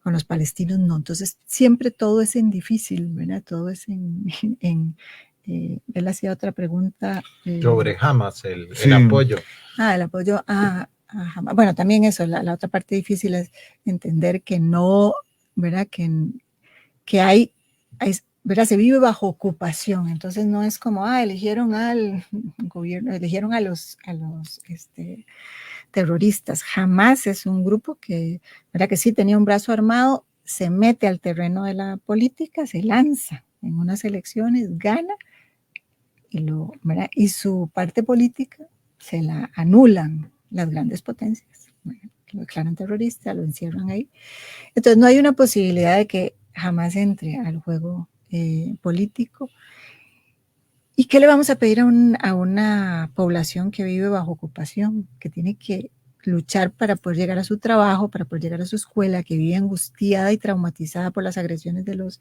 con los palestinos no. Entonces, siempre todo es en difícil, ¿verdad? Todo es él hacía otra pregunta. Sobre Hamas, el apoyo. El apoyo a Hamas. Bueno, también eso, la otra parte difícil es entender que no, ¿verdad? Que hay ¿verdad? Se vive bajo ocupación, entonces no es como, eligieron al gobierno, eligieron a los terroristas. Jamás es un grupo que, ¿verdad? Que sí tenía un brazo armado, se mete al terreno de la política, se lanza en unas elecciones, gana y su parte política se la anulan las grandes potencias. Lo declaran terrorista, lo encierran ahí. Entonces no hay una posibilidad de que jamás entre al juego político. ¿Y qué le vamos a pedir a una población que vive bajo ocupación, que tiene que luchar para poder llegar a su trabajo, para poder llegar a su escuela, que vive angustiada y traumatizada por las agresiones de los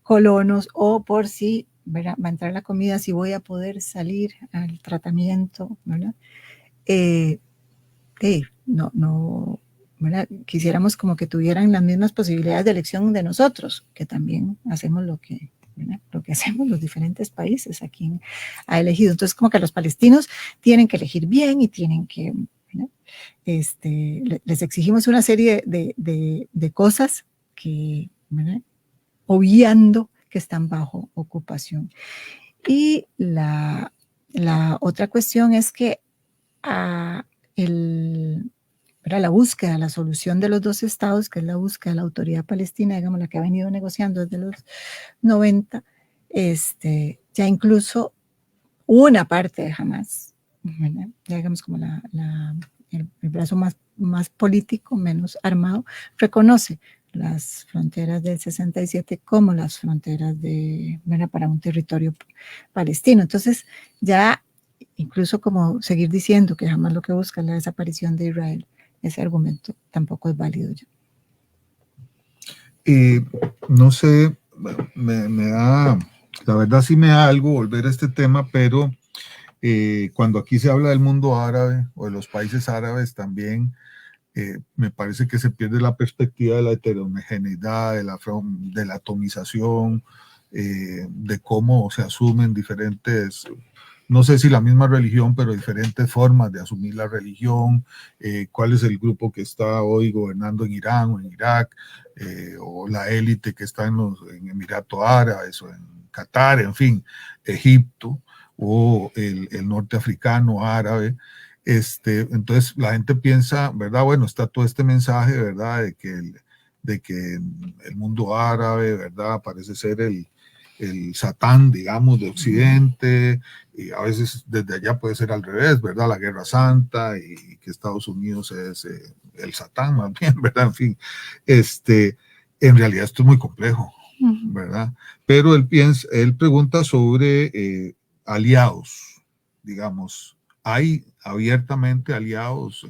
colonos, o por si va a entrar la comida, si voy a poder salir al tratamiento, ¿verdad? No, ¿verdad? Quisiéramos como que tuvieran las mismas posibilidades de elección de nosotros, que también hacemos lo que hacemos los diferentes países a quien ha elegido. Entonces, como que los palestinos tienen que elegir bien y tienen que, ¿verdad? Les exigimos una serie de cosas que, ¿verdad? Obviando que están bajo ocupación. Y la otra cuestión es que la búsqueda, la solución de los dos estados, que es la búsqueda de la autoridad palestina, digamos, la que ha venido negociando desde los 90, ya incluso una parte de Hamas, ¿verdad? Ya digamos como el brazo más político, menos armado, reconoce las fronteras del 67 como las fronteras para un territorio palestino. Entonces, ya incluso como seguir diciendo que jamás lo que busca es la desaparición de Israel, ese argumento tampoco es válido ya. No sé, me da, la verdad sí me da algo volver a este tema, pero cuando aquí se habla del mundo árabe o de los países árabes también, me parece que se pierde la perspectiva de la heterogeneidad, de la atomización, de cómo se asumen diferentes, no sé si la misma religión, pero diferentes formas de asumir la religión, cuál es el grupo que está hoy gobernando en Irán o en Irak, o la élite que está en Emiratos Árabes o en Qatar, en fin, Egipto, o el norte africano árabe. Entonces la gente piensa, ¿verdad? Bueno, está todo este mensaje, ¿verdad? De que el mundo árabe, ¿verdad? Parece ser el Satán, digamos, de Occidente, y a veces desde allá puede ser al revés, ¿verdad? La Guerra Santa, y que Estados Unidos es el Satán, más bien, ¿verdad? En fin, en realidad esto es muy complejo, ¿verdad? Pero él pregunta sobre aliados, digamos, ¿hay abiertamente aliados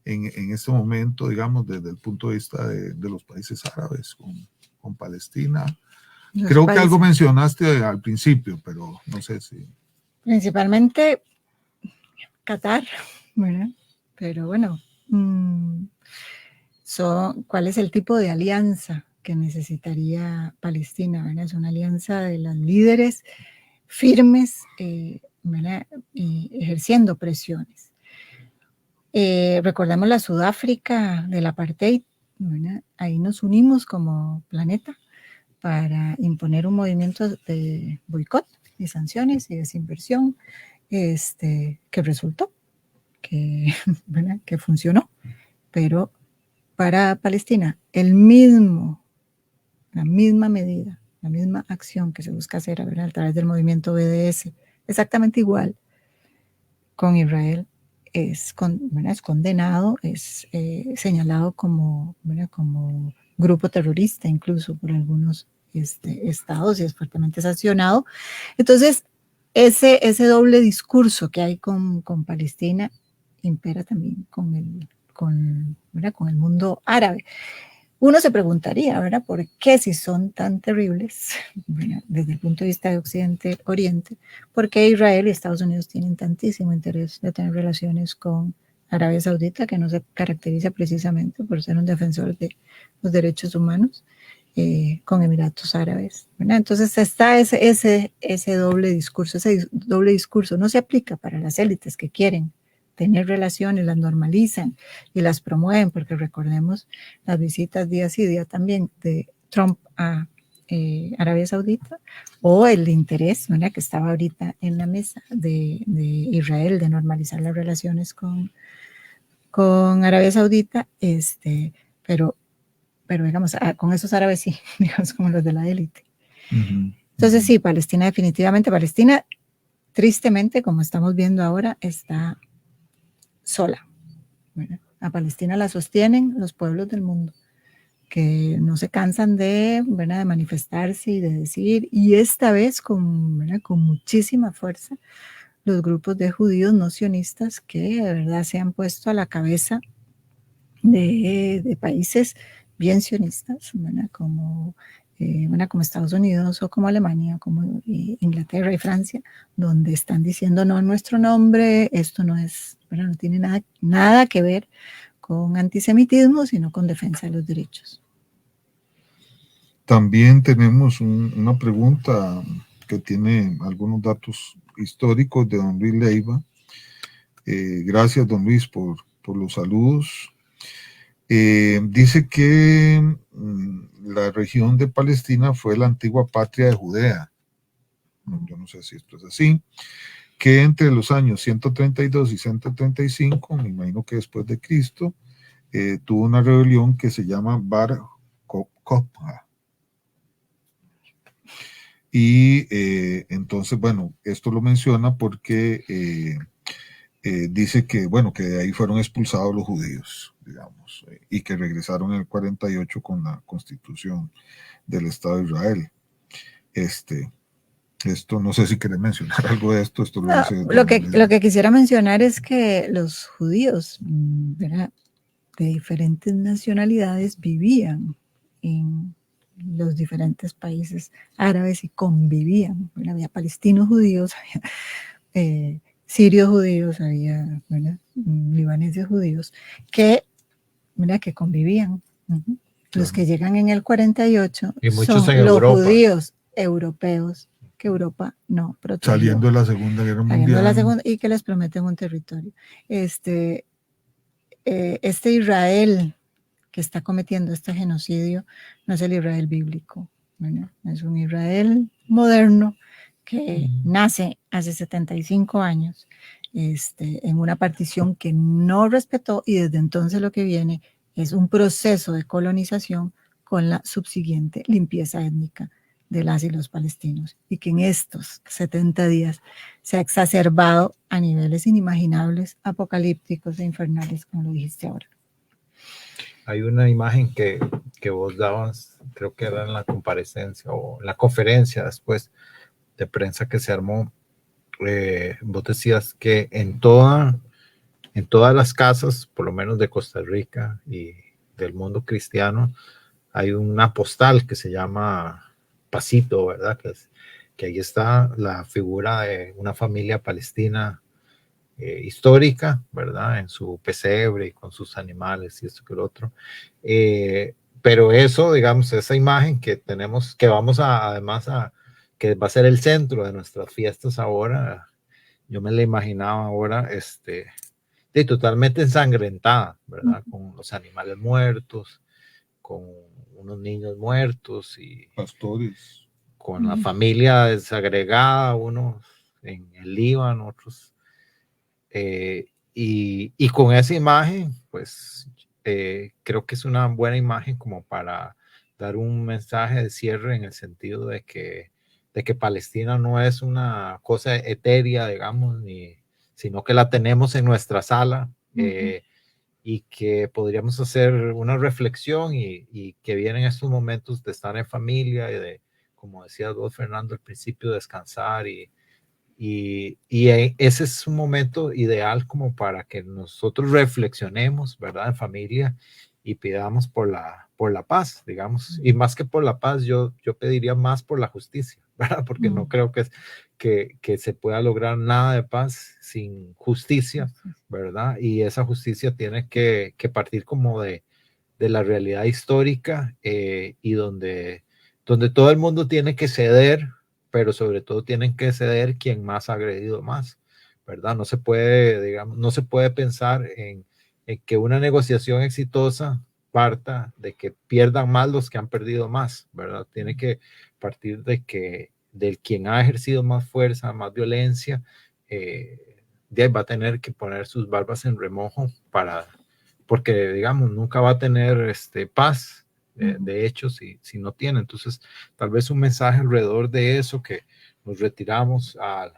en este momento, digamos, desde el punto de vista de los países árabes con Palestina? Creo que algo mencionaste al principio, pero no sé si... Principalmente Qatar, ¿verdad? Pero bueno, ¿cuál es el tipo de alianza que necesitaría Palestina? ¿Verdad? Es una alianza de los líderes firmes, ¿verdad? Ejerciendo presiones. Recordemos la Sudáfrica del apartheid, ¿verdad? Ahí nos unimos como planeta para imponer un movimiento de boicot y sanciones y desinversión, que resultó, ¿verdad? Que funcionó. Pero para Palestina, la misma medida, la misma acción que se busca hacer, ¿verdad? A través del movimiento BDS, exactamente igual con Israel, es condenado, es señalado como, ¿verdad? Como grupo terrorista, incluso por algunos estados, y es fuertemente sancionado. Entonces, ese doble discurso que hay con Palestina impera también con el mundo árabe. Uno se preguntaría, ¿verdad? ¿Por qué, si son tan terribles, ¿verdad? Desde el punto de vista de Occidente-Oriente, por qué Israel y Estados Unidos tienen tantísimo interés de tener relaciones con Arabia Saudita, que no se caracteriza precisamente por ser un defensor de los derechos humanos, con Emiratos Árabes, ¿verdad? Entonces está ese doble discurso. Ese doble discurso no se aplica para las élites que quieren tener relaciones, las normalizan y las promueven, porque recordemos las visitas día sí día también de Trump a Arabia Saudita, o el interés, ¿verdad? Que estaba ahorita en la mesa de Israel de normalizar las relaciones con Arabia Saudita, pero digamos, con esos árabes sí, digamos, como los de la élite. Entonces sí, Palestina definitivamente, Palestina tristemente, como estamos viendo ahora, está sola, ¿verdad? A Palestina la sostienen los pueblos del mundo, que no se cansan ¿verdad? De manifestarse y de decir, y esta vez ¿verdad? Con muchísima fuerza, los grupos de judíos no sionistas que de verdad se han puesto a la cabeza de países bien sionistas, ¿verdad? Como Estados Unidos o como Alemania, como Inglaterra y Francia, donde están diciendo no en nuestro nombre, esto no es, ¿verdad? No tiene nada que ver con antisemitismo, sino con defensa de los derechos. También tenemos una pregunta que tiene algunos datos históricos de don Luis Leiva. Gracias, don Luis, por los saludos. Dice que la región de Palestina fue la antigua patria de Judea. Yo no sé si esto es así. Que entre los años 132 y 135, me imagino que después de Cristo, tuvo una rebelión que se llama Bar Kokhba. Y entonces, bueno, esto lo menciona porque dice que, bueno, que de ahí fueron expulsados los judíos, digamos, y que regresaron en el 48 con la constitución del Estado de Israel. Esto no sé si querés mencionar algo de esto. Lo que quisiera mencionar es que los judíos, ¿verdad? De diferentes nacionalidades vivían en los diferentes países árabes y convivían, ¿verdad? Había palestinos judíos, había sirios judíos, había, ¿verdad? Libaneses judíos que convivían. Los que llegan en el 48 son los judíos europeos que Europa no protegió. Saliendo de la Segunda Guerra Mundial. Y que les prometen un territorio. Israel que está cometiendo este genocidio no es el Israel bíblico, ¿verdad? Es un Israel moderno que nace hace 75 años en una partición que no respetó, y desde entonces lo que viene es un proceso de colonización con la subsiguiente limpieza étnica de las y los palestinos, y que en estos 70 días se ha exacerbado a niveles inimaginables, apocalípticos e infernales, como lo dijiste ahora. Hay una imagen que vos dabas, creo que era en la comparecencia o en la conferencia después de prensa que se armó. Vos decías que en todas las casas, por lo menos de Costa Rica y del mundo cristiano, hay una postal que se llama Pasito, ¿verdad? Que ahí está la figura de una familia palestina histórica, ¿verdad? En su pesebre y con sus animales y esto que lo otro. Pero eso, digamos, esa imagen que tenemos, que vamos además que va a ser el centro de nuestras fiestas ahora, yo me la imaginaba ahora, totalmente ensangrentada, ¿verdad? Con los animales muertos, con unos niños muertos y pastores, con la familia desagregada, unos en el Líbano, otros. Y con esa imagen, pues creo que es una buena imagen como para dar un mensaje de cierre, en el sentido de que Palestina no es una cosa etérea, digamos, sino que la tenemos en nuestra sala, y que podríamos hacer una reflexión y que vienen estos momentos de estar en familia y de, como decía vos, Fernando, al principio, descansar y ese es un momento ideal como para que nosotros reflexionemos, ¿verdad? En familia, y pidamos por la paz, digamos, y más que por la paz, yo pediría más por la justicia, ¿verdad? Porque no creo que se pueda lograr nada de paz sin justicia, ¿verdad? Y esa justicia tiene que partir como de la realidad histórica, y donde todo el mundo tiene que ceder, pero sobre todo tienen que ceder quien más ha agredido más, ¿verdad? No se puede, digamos, no se puede pensar en que una negociación exitosa parta de que pierdan más los que han perdido más, ¿verdad? Tiene que partir del quien ha ejercido más fuerza, más violencia, va a tener que poner sus barbas en remojo porque, digamos, nunca va a tener paz. De hecho, si no tiene. Entonces, tal vez un mensaje alrededor de eso, que nos retiramos a...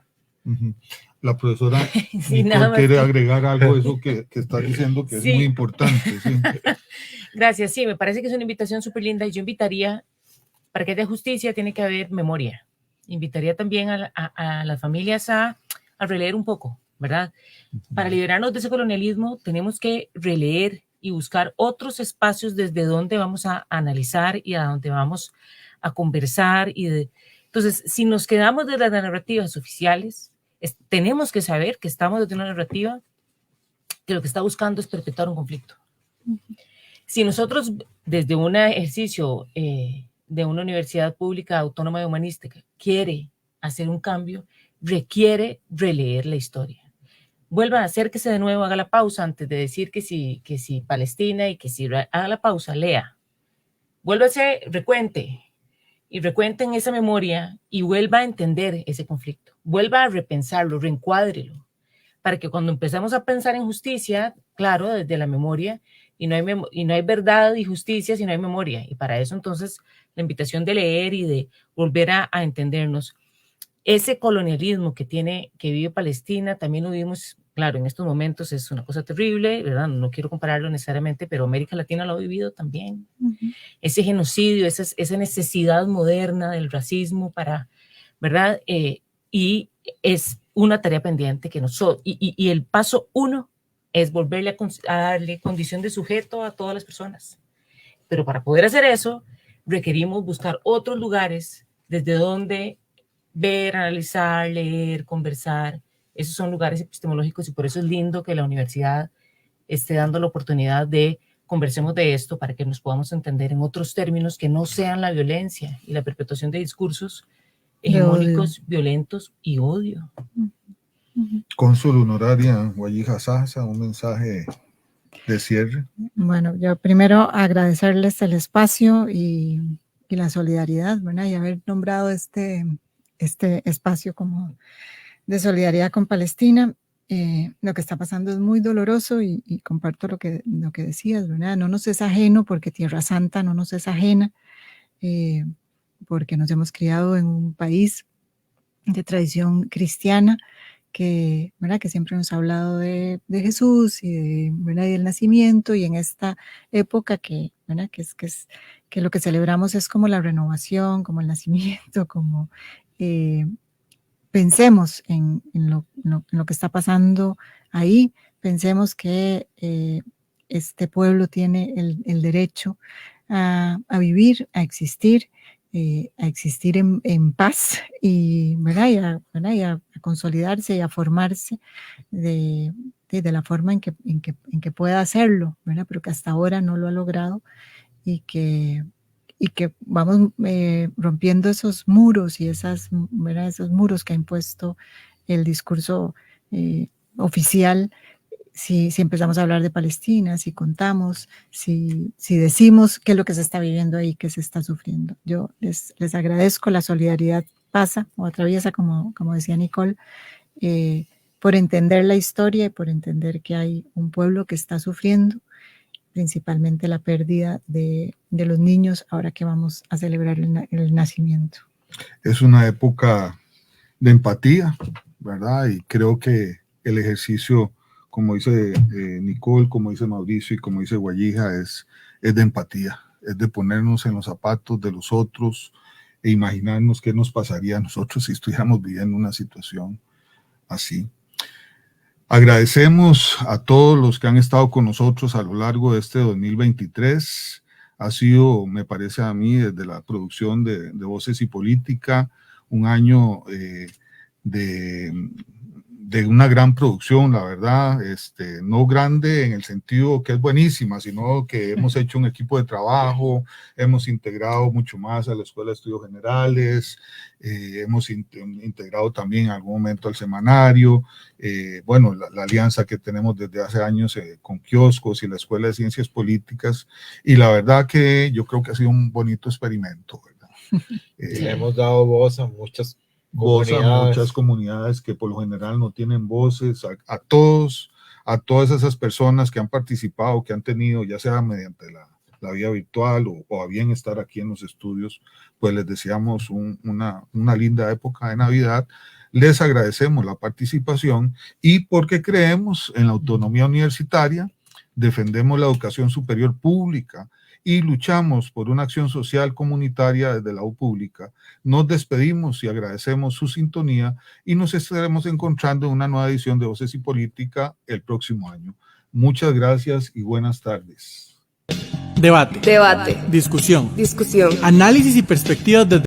La profesora Sí, Nicole quiere agregar algo a eso que está diciendo, que sí, es muy importante. ¿Sí? Gracias, sí, me parece que es una invitación súper linda, y yo invitaría, para que haya justicia, tiene que haber memoria. Invitaría también a las familias a releer un poco, ¿verdad? Para liberarnos de ese colonialismo tenemos que releer y buscar otros espacios desde donde vamos a analizar y a donde vamos a conversar. Entonces, si nos quedamos de las narrativas oficiales, tenemos que saber que estamos desde una narrativa que lo que está buscando es perpetuar un conflicto. Si nosotros, desde un ejercicio de una universidad pública autónoma y humanística, quiere hacer un cambio, requiere releer la historia. Vuelva a acérquese de nuevo, haga la pausa antes de decir que sí Palestina, y que sí, haga la pausa, lea. Vuélvase, recuente en esa memoria y vuelva a entender ese conflicto. Vuelva a repensarlo, reencuádrelo, para que cuando empezamos a pensar en justicia, claro, desde la memoria, y no hay verdad y justicia si no hay memoria. Y para eso, entonces, la invitación de leer y de volver a entendernos. Ese colonialismo que vive Palestina, también lo vimos, claro, en estos momentos es una cosa terrible, ¿verdad? No quiero compararlo necesariamente, pero América Latina lo ha vivido también. Ese genocidio, esa necesidad moderna del racismo ¿verdad? Y es una tarea pendiente que nosotros, y el paso 1 es volverle a darle condición de sujeto a todas las personas. Pero para poder hacer eso, requerimos buscar otros lugares desde donde ver, analizar, leer, conversar. Esos son lugares epistemológicos, y por eso es lindo que la universidad esté dando la oportunidad de conversemos de esto, para que nos podamos entender en otros términos que no sean la violencia y la perpetuación de discursos hegemónicos, violentos y odio. Cónsul honoraria Guayija Sasa, un mensaje de cierre. Bueno, yo primero agradecerles el espacio y la solidaridad, ¿verdad? Y haber nombrado este espacio como de solidaridad con Palestina. lo que está pasando es muy doloroso y comparto lo que decías, ¿verdad? No nos es ajeno porque Tierra Santa no nos es ajena, porque nos hemos criado en un país de tradición cristiana que, ¿verdad? Que siempre nos ha hablado de Jesús y ¿verdad? Y del nacimiento, y en esta época que, ¿verdad? Que lo que celebramos es como la renovación, como el nacimiento, como pensemos en lo que está pasando ahí, pensemos que este pueblo tiene el derecho a vivir, a existir en paz y, ¿verdad? Y a consolidarse y a formarse de la forma en que pueda hacerlo, ¿verdad? Pero que hasta ahora no lo ha logrado y que vamos rompiendo esos muros y ¿verdad? Esos muros que ha impuesto el discurso oficial. Si empezamos a hablar de Palestina, si contamos, si decimos qué es lo que se está viviendo ahí, qué se está sufriendo. Yo les agradezco, la solidaridad pasa o atraviesa, como decía Nicole, por entender la historia y por entender que hay un pueblo que está sufriendo, principalmente la pérdida de los niños ahora que vamos a celebrar el nacimiento. Es una época de empatía, ¿verdad? Y creo que el ejercicio, como dice Nicole, como dice Mauricio y como dice Guayija, es de empatía, es de ponernos en los zapatos de los otros e imaginarnos qué nos pasaría a nosotros si estuviéramos viviendo una situación así. Agradecemos a todos los que han estado con nosotros a lo largo de este 2023. Ha sido, me parece a mí, desde la producción de Voces y Política, un año de una gran producción, la verdad, no grande en el sentido que es buenísima, sino que hemos hecho un equipo de trabajo, hemos integrado mucho más a la Escuela de Estudios Generales, hemos integrado también en algún momento al semanario, bueno, la alianza que tenemos desde hace años con Kioscos y la Escuela de Ciencias Políticas, y la verdad que yo creo que ha sido un bonito experimento, ¿verdad? Le hemos dado voz a muchas muchas comunidades que por lo general no tienen voces, a todas esas personas que han participado, que han tenido, ya sea mediante la vía virtual o a bien estar aquí en los estudios, pues les deseamos una linda época de Navidad. Les agradecemos la participación y porque creemos en la autonomía universitaria, defendemos la educación superior pública y luchamos por una acción social comunitaria desde la U pública. Nos despedimos y agradecemos su sintonía y nos estaremos encontrando en una nueva edición de Voces y Política el próximo año. Muchas gracias y buenas tardes. Debate. Debate. Discusión. Discusión. Análisis y perspectivas desde